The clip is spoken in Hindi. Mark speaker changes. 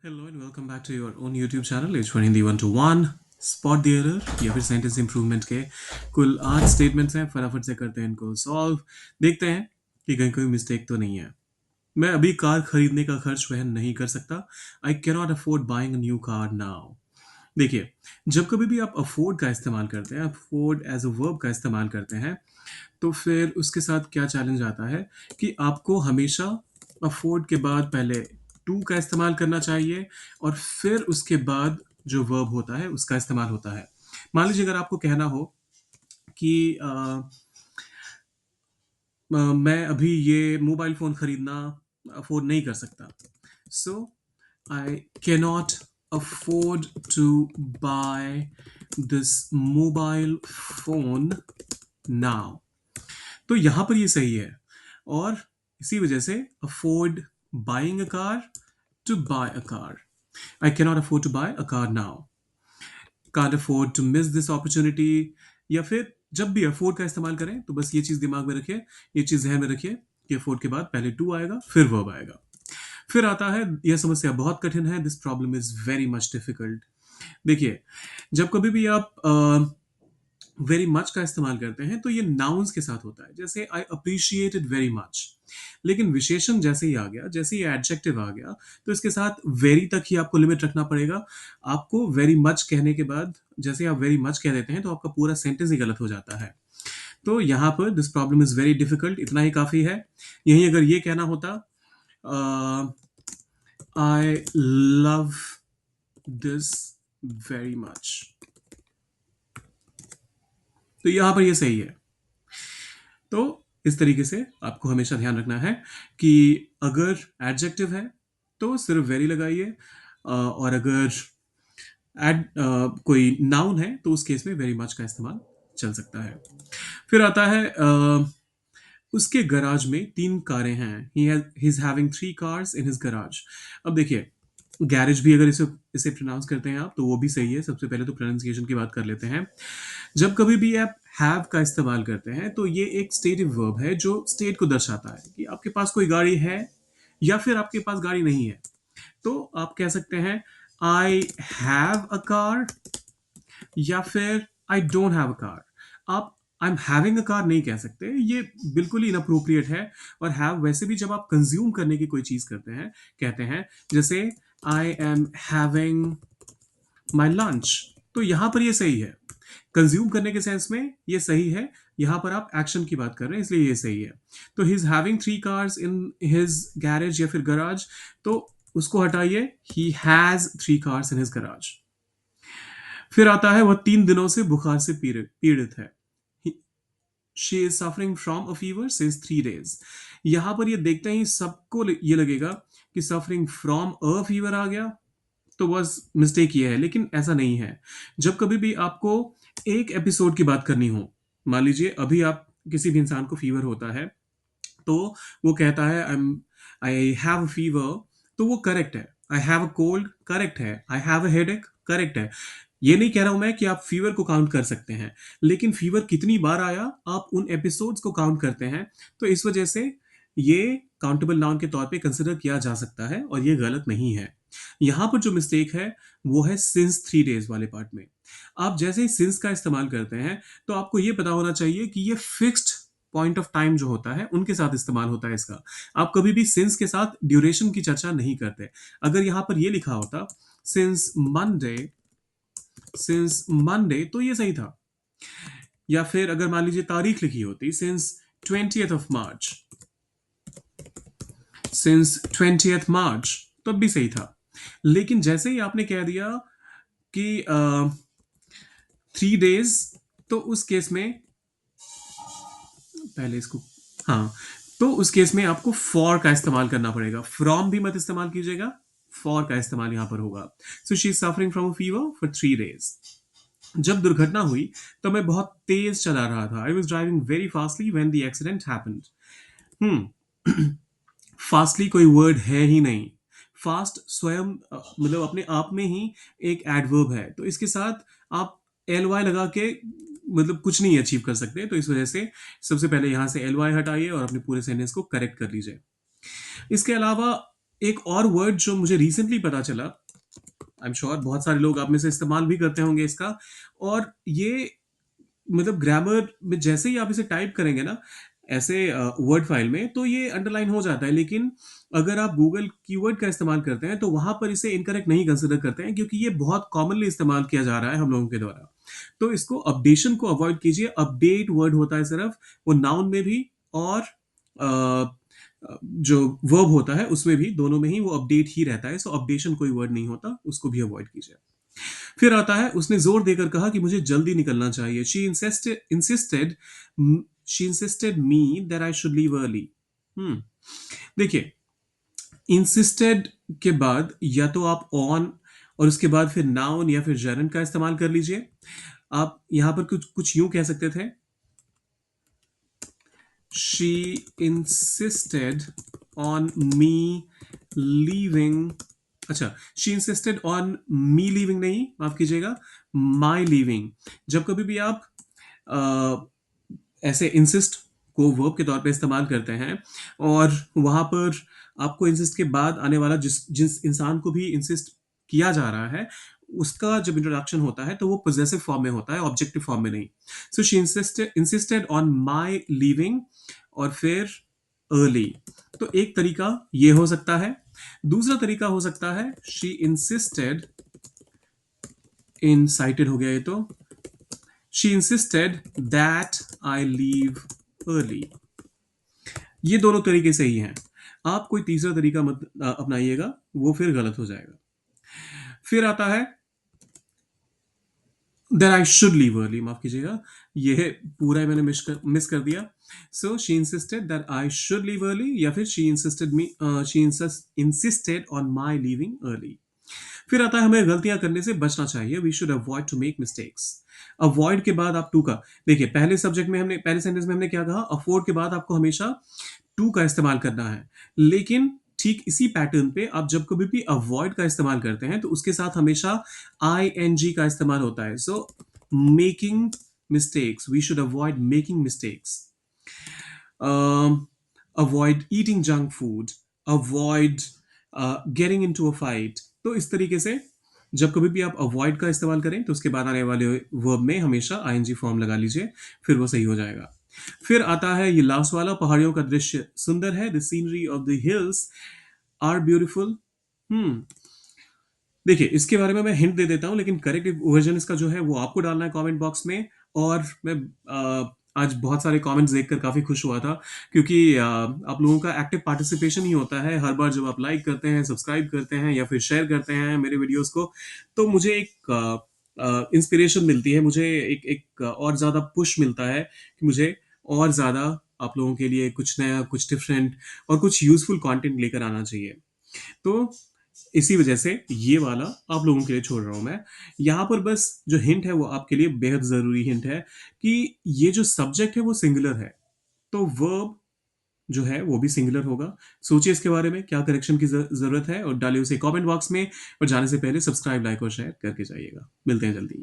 Speaker 1: Hello and welcome back to your own YouTube channel H1 Hindi 1 to 1 spot the error या फिर सेंटेंस इंप्रूवमेंट के कुल 8 स्टेटमेंट्स हैं। फटाफट से करते हैं इनको सॉल्व। देखते हैं कि कहीं कोई मिस्टेक तो नहीं है। मैं अभी कार खरीदने का खर्च वहन नहीं कर सकता। I can not afford buying a new car now. देखिए, जब कभी भी आप अफोर्ड का इस्तेमाल करते हैं, अफोर्ड एज अ वर्ब का इस्तेमाल करते हैं, तो फिर उसके साथ क्या चैलेंज आता है कि आपको हमेशा अफोर्ड के बाद पहले टू का इस्तेमाल करना चाहिए और फिर उसके बाद जो वर्ब होता है उसका इस्तेमाल होता है। मान लीजिए अगर आपको कहना हो कि मैं अभी ये मोबाइल फ़ोन खरीदना अफोर्ड नहीं कर सकता। So I cannot afford to buy this mobile phone now. तो यहां पर ये सही है और इसी वजह से afford buying a car, to buy a car. I cannot afford to buy a car now, can't afford to miss this opportunity. या फिर जब भी अफोर्ड का इस्तेमाल करें तो बस ये चीज दिमाग में रखिए, ये चीज ध्यान में रखिए कि अफोर्ड के बाद पहले टू आएगा फिर वर्ब आएगा। फिर आता है, यह समस्या बहुत कठिन है, this problem is very much difficult. देखिए, जब कभी भी आप वेरी मच का इस्तेमाल करते हैं तो ये नाउन्स के साथ होता है, जैसे I appreciate it very much. लेकिन विशेषण जैसे ही आ गया, जैसे ही एडजेक्टिव आ गया, तो इसके साथ वेरी तक ही आपको लिमिट रखना पड़ेगा। आपको वेरी मच कहने के बाद जैसे आप वेरी मच कह देते हैं तो आपका पूरा सेंटेंस ही गलत हो जाता है। तो यहाँ पर this problem is very difficult, इतना ही काफी है। यही अगर ये कहना होता I love this very much, तो यहाँ पर ये सही है। तो इस तरीके से आपको हमेशा ध्यान रखना है कि अगर एडजेक्टिव है तो सिर्फ वेरी लगाइए, और अगर कोई नाउन है तो उस केस में वेरी मच का इस्तेमाल चल सकता है। फिर आता है उसके गराज में 3 कारें हैं। He is having 3 cars in his garage. अब देखिए, गैरेज भी अगर इसे इसे प्रोनाउंस करते हैं आप तो वो भी सही है। सबसे पहले तो प्रोनाउंसिएशन की बात कर लेते हैं। जब कभी भी आप हैव का इस्तेमाल करते हैं तो ये एक स्टेटिव वर्ब है जो स्टेट को दर्शाता है कि आपके पास कोई गाड़ी है या फिर आपके पास गाड़ी नहीं है। तो आप कह सकते हैं आई हैव अ कार या फिर I don't have a car. आप I am having a car नहीं कह सकते, ये बिल्कुल ही इनअप्रोप्रिएट है। और हैव वैसे भी जब आप कंज्यूम करने की कोई चीज करते हैं, कहते हैं, जैसे आई एम हैविंग माई लंच, तो यहां पर ये सही है। कंज्यूम करने के सेंस में ये सही है। यहां पर आप एक्शन की बात कर रहे हैं इसलिए ये सही है। तो he is having 3 cars in his garage या फिर गराज, तो उसको हटाइए, he has 3 cars in his garage. फिर आता है वह 3 दिनों से बुखार से पीड़ित पीड़ित है। She is suffering from a fever since 3 days. यहां पर ये देखते ही सबको ये लगेगा कि सफरिंग फ्रॉम अ फीवर आ गया, तो बस मिस्टेक ये है, लेकिन ऐसा नहीं है। जब कभी भी आपको एक एपिसोड की बात करनी हो, मान लीजिए अभी आप किसी भी इंसान को फीवर होता है तो वो कहता है आई हैव अ फीवर, तो वो करेक्ट है। I have a cold correct है। I have a headache correct है। ये नहीं कह रहा हूं मैं कि आप फीवर को काउंट कर सकते हैं, लेकिन फीवर कितनी बार आया आप उन एपिसोड्स को काउंट करते हैं। तो इस वजह से ये काउंटेबल नाउन के तौर पे कंसिडर किया जा सकता है और ये गलत नहीं है। यहां पर जो मिस्टेक है वो है सिंस 3 डेज वाले पार्ट में। आप जैसे ही सिंस का इस्तेमाल करते हैं तो आपको ये पता होना चाहिए कि ये फिक्स्ड पॉइंट ऑफ टाइम जो होता है उनके साथ इस्तेमाल होता है इसका। आप कभी भी सिंस के साथ ड्यूरेशन की चर्चा नहीं करते। अगर यहां पर ये लिखा होता सिंस मंडे, सिंस मंडे, तो ये सही था। या फिर अगर मान लीजिए तारीख लिखी होती since 20th of March, since 20th March, तब भी सही था। लेकिन जैसे ही आपने कह दिया कि 3 डेज, तो उस केस में पहले इसको, हाँ, तो उस केस में आपको फॉर का इस्तेमाल करना पड़ेगा। फ्रॉम भी मत इस्तेमाल कीजिएगा, फॉर का इस्तेमाल यहां पर होगा। So she is suffering from a fever for 3 days. जब दुर्घटना हुई तो मैं बहुत तेज चला रहा था। I was driving very fastly when the accident happened. Fastly कोई वर्ड है ही नहीं। फास्ट स्वयं मतलब अपने आप में ही एक एडवर्ब है, तो इसके साथ आप एल वाई लगा के मतलब कुछ नहीं अचीव कर सकते। तो इस वजह से सबसे पहले यहां से एल वाई हटाइए और अपने पूरे सेंटेंस को करेक्ट कर लीजिए। इसके अलावा एक और वर्ड जो मुझे रिसेंटली पता चला, आई एम श्योर बहुत सारे लोग आप में से इस्तेमाल भी करते होंगे इसका, और ये मतलब ग्रामर में जैसे ही आप इसे टाइप करेंगे ना, ऐसे वर्ड फाइल में, तो ये अंडरलाइन हो जाता है, लेकिन अगर आप गूगल कीवर्ड का इस्तेमाल करते हैं तो वहां पर इसे इनकरेक्ट नहीं कंसिडर करते हैं, क्योंकि ये बहुत कॉमनली इस्तेमाल किया जा रहा है हम लोगों के द्वारा। तो इसको अपडेशन को अवॉइड कीजिए। अपडेट वर्ड होता है सिर्फ, वो नाउन में भी और जो वर्ब होता है उसमें भी, दोनों में ही वो अपडेट ही रहता है। सो अपडेशन कोई वर्ड नहीं होता, उसको भी अवॉइड कीजिए। फिर आता है, उसने जोर देकर कहा कि मुझे जल्दी निकलना चाहिए। She insisted me that I should leave early. देखिए, इंसिस्टेड के बाद या तो आप ऑन और उसके बाद फिर नाउन या फिर जरन का इस्तेमाल कर लीजिए। आप यहां पर कुछ कुछ यूं कह सकते थे, she insisted on me leaving. अच्छा, she insisted on me leaving नहीं, माफ कीजिएगा, माई लीविंग। जब कभी भी आप ऐसे इंसिस्ट को वर्ब के तौर पे इस्तेमाल करते हैं और वहां पर आपको इंसिस्ट के बाद आने वाला जिस जिस इंसान को भी इंसिस्ट किया जा रहा है, उसका जब इंट्रोडक्शन होता है तो वो पोजेसिव फॉर्म में होता है, ऑब्जेक्टिव फॉर्म में नहीं। सो she insisted on my leaving और फिर अर्ली। तो एक तरीका ये हो सकता है। दूसरा तरीका हो सकता है, शी इंसिस्टेड, इनसाइटेड हो गया ये तो, she insisted that I leave early. ये दोनों तरीके सही हैं। आप कोई तीसरा तरीका मत अपनाइएगा, वो फिर गलत हो जाएगा। फिर आता है that I should leave early, माफ कीजिएगा, ये पूरा ही मैंने मिस कर दिया। So she insisted that I should leave early, या फिर she insisted on my living early. फिर आता है, हमें गलतियां करने से बचना चाहिए। We should avoid to make mistakes. Avoid के बाद आप टू का, देखिए पहले सब्जेक्ट में हमने, पहले सेंटेंस में हमने क्या कहा, अफोर्ड के बाद आपको हमेशा टू का इस्तेमाल करना है। लेकिन ठीक इसी पैटर्न पे आप जब कभी भी अवॉइड का इस्तेमाल करते हैं तो उसके साथ हमेशा आई एन जी का इस्तेमाल होता है। So making mistakes, we should avoid making mistakes. Avoid eating junk food, avoid getting into a fight. तो इस तरीके से जब कभी भी आप अवॉइड का इस्तेमाल करें तो उसके बाद आने वाले वर्ब में हमेशा आईएनजी फॉर्म लगा लीजिए, फिर वो सही हो जाएगा। फिर आता है ये लास्ट वाला, पहाड़ियों का दृश्य सुंदर है, the scenery of the hills are beautiful. Hmm देखिए, इसके बारे में मैं हिंट दे देता हूँ, लेकिन करेक्ट वर्जन इसका जो है वो आपको डालना है कमेंट बॉक्स में। और मैं आज बहुत सारे कमेंट्स देखकर काफी खुश हुआ था, क्योंकि आप लोगों का एक्टिव पार्टिसिपेशन ही होता है हर बार जब आप लाइक करते हैं, सब्सक्राइब करते हैं या फिर शेयर करते हैं मेरे वीडियोस को। तो मुझे एक इंस्पिरेशन मिलती है, मुझे एक एक और ज्यादा पुश मिलता है कि मुझे और ज्यादा आप लोगों के लिए कुछ नया, कुछ डिफरेंट और कुछ यूजफुल कंटेंट लेकर आना चाहिए। तो इसी वजह से ये वाला आप लोगों के लिए छोड़ रहा हूं मैं। यहां पर बस जो हिंट है वो आपके लिए बेहद जरूरी हिंट है, कि ये जो सब्जेक्ट है वो सिंगुलर है, तो वर्ब जो है वो भी सिंगुलर होगा। सोचिए इसके बारे में क्या करेक्शन की जरूरत है, और डालिए उसे कमेंट बॉक्स में। और जाने से पहले सब्सक्राइब, लाइक और शेयर करके जाइएगा। मिलते हैं जल्दी।